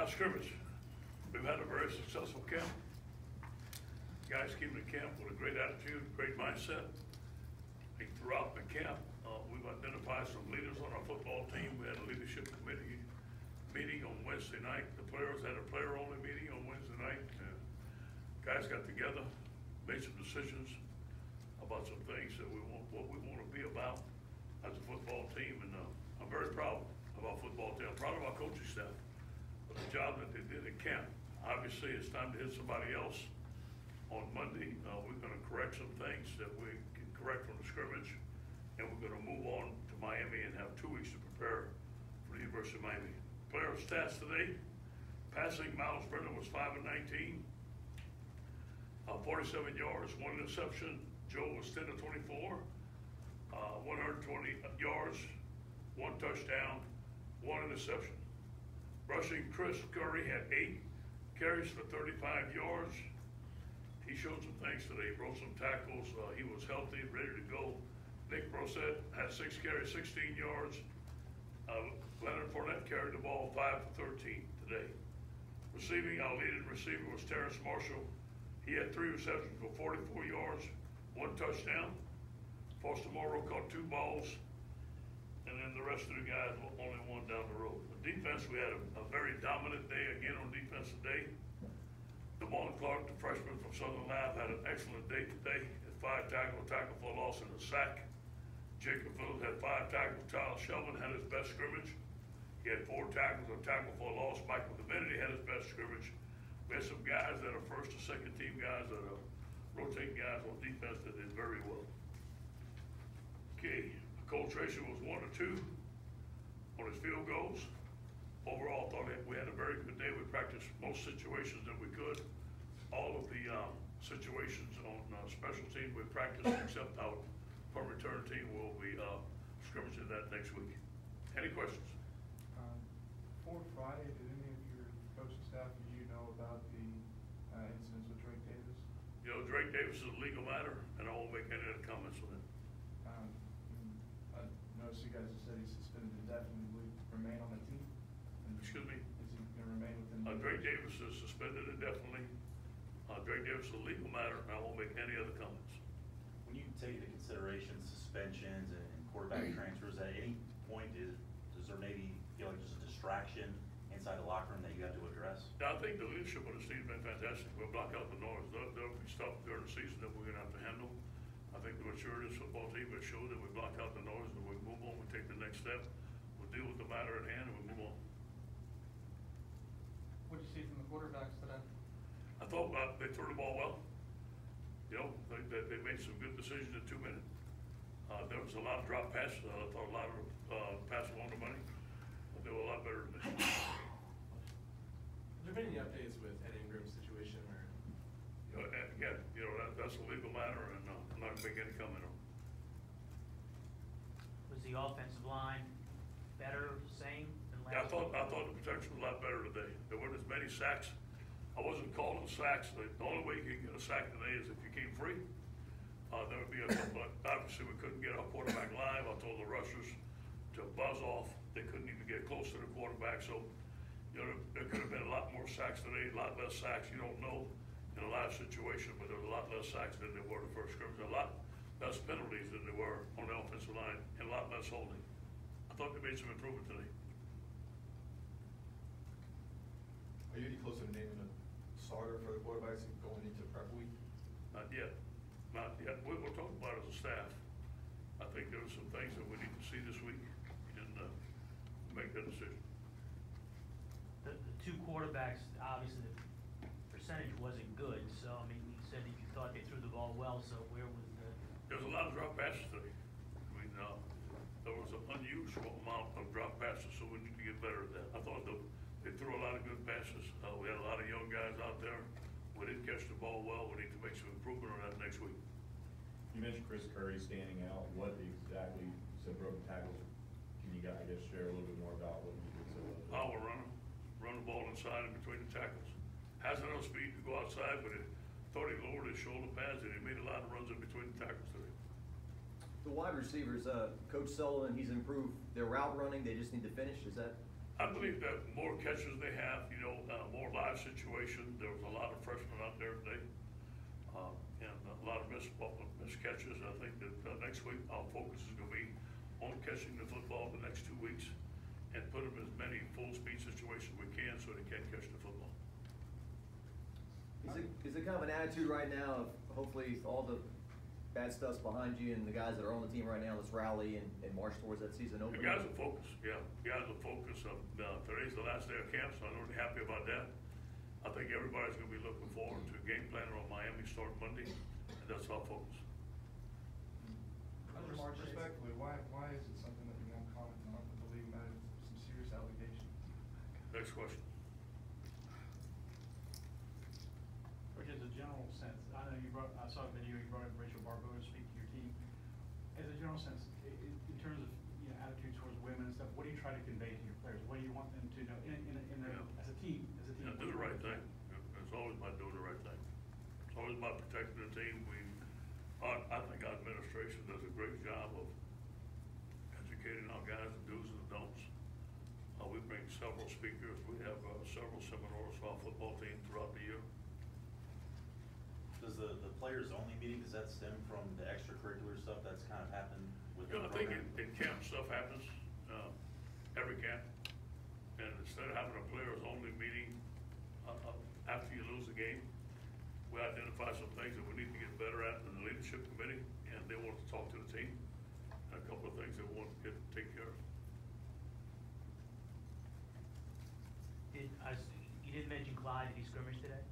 Scrimmage. We've had a very successful camp. Guys came to camp with a great attitude, great mindset. Throughout the camp, we've identified some leaders on our football team. We had a leadership committee meeting on Wednesday night. The players had a player-only meeting on Wednesday night. Guys got together, made some decisions about some things that we want, what we want to be about as a football team, and I'm very proud of our football team. I'm proud of our coaching staff for the job that they did in camp. Obviously, it's time to hit somebody else. On Monday, we're going to correct some things that we can correct from the scrimmage, and we're going to move on to Miami and have 2 weeks to prepare for the University of Miami. Player stats today: passing, Miles Brennan was 5 of 19, 47 yards, 1 interception. Joe was 10 of 24, 120 yards, 1 touchdown, 1 interception. Rushing, Chris Curry had 8 carries for 35 yards. He showed some things today. He broke some tackles. He was healthy, ready to go. Nick Brosette had 6 carries, 16 yards. Leonard Fournette carried the ball 5 for 13 today. Receiving, our leading receiver was Terrence Marshall. He had 3 receptions for 44 yards, 1 touchdown. Foster Morrow caught 2 balls, and then the rest of the guys only 1 down the road. The defense, we had a very dominant day again on defense today. Damon Clark, the freshman from Southern Lab, had an excellent day today. Had 5 tackles, a tackle for a loss and a sack. Jacob Phillips had 5 tackles. Tyler Shelvin had his best scrimmage. He had 4 tackles, a tackle for a loss. Michael Divinity had his best scrimmage. We had some guys that are first or second team guys that are rotating guys on defense that did very well. Okay, Cole Tracy was 1 of 2 on his field goals. Overall, I thought we had a very good day. We practiced most situations that we could. All of the situations on special team we practiced, except our punt return team will be scrimmaging that next week. Any questions? For Friday, did any of your coaching staff, did you know about the incidents with Drake Davis? You know, Drake Davis is a legal matter, and I won't make any other comments on it. I noticed you guys have said he's suspended indefinitely. Will he remain on the team? Excuse me? Is he going to remain within the Drake Davis is suspended indefinitely. Drake Davis is a legal matter, and I won't make any other comments. When you take into consideration suspensions and quarterback transfers, at any point does there maybe feel like there's a distraction inside the locker room that you have to address? Yeah, I think the leadership of the team has been fantastic. We'll block out the noise. There'll be stuff during the season that we're going to have to handle. I think the maturity of this football team has showed that we block out the noise and we move on, we take the next step, we'll deal with the matter at hand, and we move on. What did you see from the quarterbacks today? I thought they threw the ball well. You know, they made some good decisions in 2 minutes. There was a lot of drop passes. I thought a lot of passes along the money. But they were a lot better than this. Have there been any updates with Ed Ingram's situation? Or? You know, again, you know, that's a legal matter, and I'm not going to make any comment on it. Was the offensive line better, same than last? Yeah, I thought the protection was a lot better today. There weren't as many sacks. I wasn't calling sacks. The only way you can get a sack today is if you came free. There would be a couple, but obviously we couldn't get our quarterback live. I told the rushers to buzz off. They couldn't even get close to the quarterback. So, you know, there could have been a lot more sacks today, a lot less sacks. You don't know in a live situation, but there was a lot less sacks than there were the first scrimmage. A lot less penalties than there were on the offensive line, and a lot less holding. I thought they made some improvement today. Are you any closer to naming a starter for the quarterbacks going into prep week? Not yet. Not yet. We'll talk about it as a staff. I think there are some things that we need to see this week and make that decision. The 2 quarterbacks, obviously the percentage wasn't good, so I mean, you said that you thought they threw the ball well, so where was the... There's a lot of drop passes today. I mean, there was an unusual amount of drop passes, so we need to get better at that. I thought they threw a lot of good passes. We had a lot of young guys out there. We didn't catch the ball well. We need to make some improvement on that next week. You mentioned Chris Curry standing out. What exactly, you said broken tackles. Can you guys, I guess, share a little bit more about what you did so well? Power runner, run the ball inside and between the tackles. Has enough speed to go outside, but thought he lowered his shoulder pads and he made a lot of runs in between the tackles today. The wide receivers, Coach Sullivan, he's improved their route running. They just need to finish. Is that I believe that more catches they have, you know, more live situation. There was a lot of freshmen out there today, and a lot of missed catches. I think that next week our focus is going to be on catching the football the next 2 weeks and put them in as many full speed situations we can so they can catch the football. Is it kind of an attitude right now of hopefully all the bad stuff's behind you and the guys that are on the team right now, let's rally and march towards that season The opener? guys are focused, yeah. The guys are focused. Today's the last day of camp, so I'm really happy about that. I think everybody's going to be looking forward to a game plan on Miami starting Monday, and that's our focus. Respectfully, why is it something that you won't comment on with the league matter some serious allegations? Next question. Which is a general sense, I know I saw a video, you brought up Rachel Barbeau to speak to your team. As a general sense, in terms of, you know, attitude towards women and stuff, what do you try to convey to your players? What do you want them to know as a team? Yeah, do the right thing. It's always about doing the right thing. It's always about protecting the team. I think our administration does a great job of educating our guys and do's and don'ts. We bring several speakers. We have several seminars for our football team throughout the year. Does the players only meeting, does that stem from the extracurricular stuff that's kind of happened with You the know, I think program? in camp stuff happens, every camp. And instead of having a players only meeting after you lose the game, we identify some things that we need to get better at in the leadership committee, and they want to talk to the team, and a couple of things they want to take care of. You didn't mention Clyde, did he scrimmage today?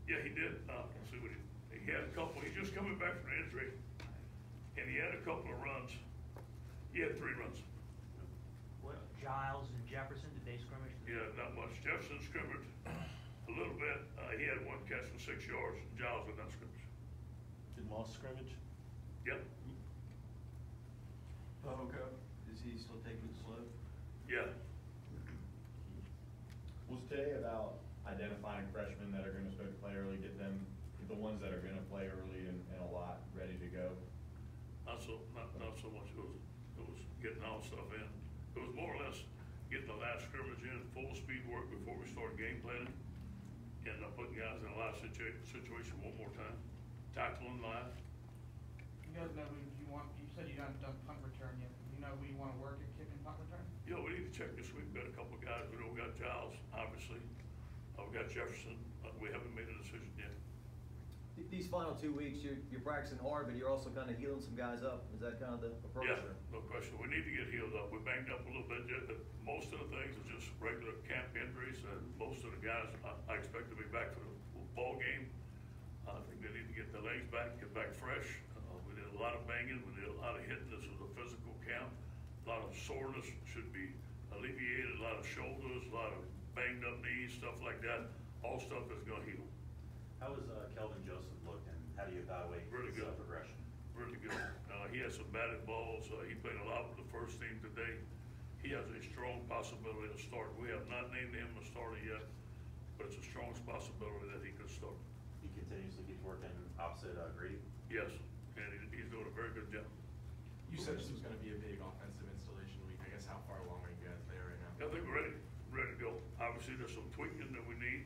Yeah, he did. Let's see what he had a couple. He's just coming back from an injury, and he had a couple of runs. He had 3 runs. What, Giles and Jefferson, did they scrimmage? Yeah, not much. Jefferson scrimmaged a little bit. He had 1 catch for 6 yards. Giles did not scrimmage. Did Moss scrimmage? Yep. Okay. Is he still taking it slow? Yeah. Was today about identifying freshmen that are gonna start to play early, get them, the ones that are gonna play early and a lot ready to go? Not so much. It was getting all stuff in. It was more or less getting the last scrimmage in, full speed work before we started game planning, and putting guys in a live situation one more time, tackling live. You guys know who you want, you said you haven't done punt return yet. You know who you want to work at kicking punt return? You know, we need to check this week. We've got a couple of guys. We know we got Giles, obviously. We got Jefferson. We haven't made a decision yet. These final 2 weeks, you're practicing hard, but you're also kind of healing some guys up. Is that kind of the approach? Yeah, there? no question. We need to get healed up. We're banged up a little bit. Most of the things are just regular camp injuries, and most of the guys I expect to be back for the ball game. I think they need to get their legs back, get back fresh. We did a lot of banging. We did a lot of hitting. This was a physical camp. A lot of soreness should be alleviated. A lot of shoulders, a lot of banged up knees, stuff like that. All stuff that's going to heal. How has Kelvin Joseph looked, and how do you evaluate Really his good. progression? Really good. He has some batted balls. He played a lot with the first team today. He has a strong possibility of starting. We have not named him a starter yet, but it's a strong possibility that he could start. He continuously keeps working opposite Grady? Yes, and he's doing a very good job. You said this was gonna be a big offensive installation week. I guess how far along are you guys there right now? I think we're ready to go. Obviously, there's some tweaking that we need,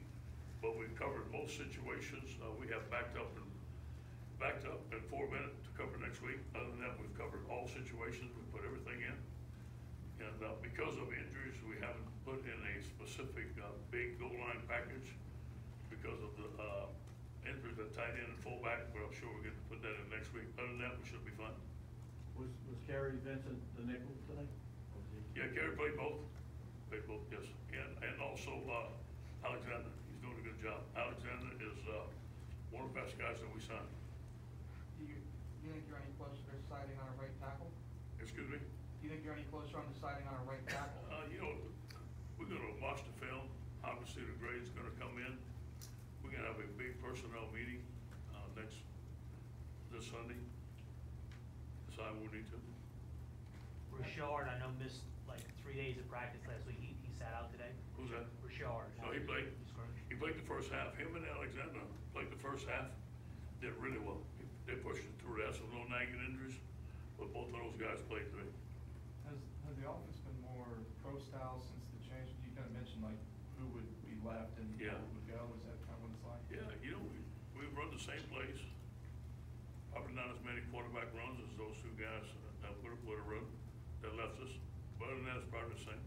but we've covered most situations. We have backed up in 4 minutes to cover next week. Other than that, we've covered all situations. We put everything in. And because of injuries, we haven't put in a specific big goal line package because of the injuries at tight end and fullback, but I'm sure we're going to put that in next week. Other than that, we should be fine. Was Kerry Vincent the nickel today? Yeah, Gary played both. Played both, yes. And also Alexander. He's doing a good job. Alexander is one of the best guys that we signed. Do you think you're any closer to deciding on a right tackle? Excuse me? Do you think you're any closer on deciding on a right tackle? You know, we're going to watch the film. Obviously, the grade's going to come in. We're going to have a big personnel meeting this Sunday. Decide what we need to. Richard, I know missed like 3 days of practice last week. He sat out today. Who's that? Richard. No, he played. scrimmaged. He played the first half. Him and Alexander played the first half. Did really well. They pushed it through. They had some little nagging injuries, but both of those guys played today. Has the offense been more pro style since the change same place. Probably not as many quarterback runs as those two guys that would've run, that left us, but other than that, it's probably the same.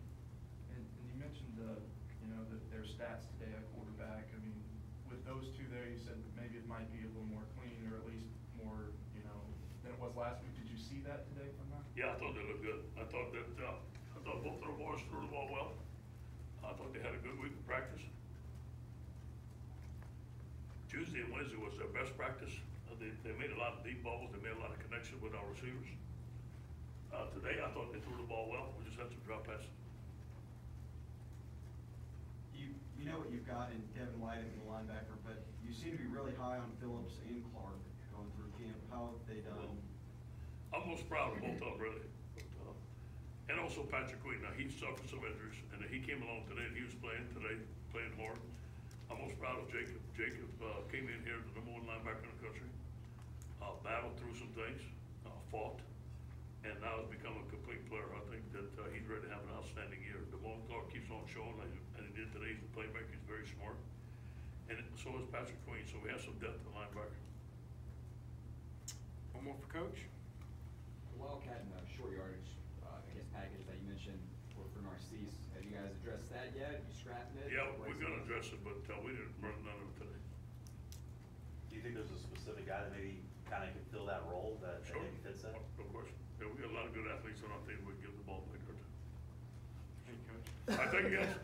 And you mentioned, you know, their stats today at quarterback. I mean, with those two there, you said maybe it might be a little more clean, or at least more, you know, than it was last week. Did you see that today from them? Yeah, I thought they looked good. I thought both of the boys threw the ball well. I thought they had a good week of practice. Tuesday and Wednesday was their best practice. They made a lot of deep balls. They made a lot of connection with our receivers. Today, I thought they threw the ball well. We just had some drop passes. You know what you've got in Devin White as the linebacker, but you seem to be really high on Phillips and Clark going through camp. How have they done? I'm most proud of both of them, really. And also Patrick Queen. Now, he suffered some injuries, and he came along today, and he was playing hard. I'm most proud of Jacob. Jacob came in here, the #1 linebacker in the country, battled through some things, fought, and now has become a complete player. I think that he's ready to have an outstanding year. DeMone Clark keeps on showing, and he did today. He's a playmaker. He's very smart. And so is Patrick Queen. So we have some depth in linebacker. One more for Coach. The Wildcat and short yardage, package that you mentioned for Narcisse, have you guys addressed that yet? You scrapping it? Yeah, we're gonna address it, but we didn't run none of it today. Do you think there's a specific guy that maybe kind of could fill that role that Sure. maybe fits that? Of course. Yeah, we got a lot of good athletes on our team. We can give the ball back there. Hey, Coach. I thank you guys.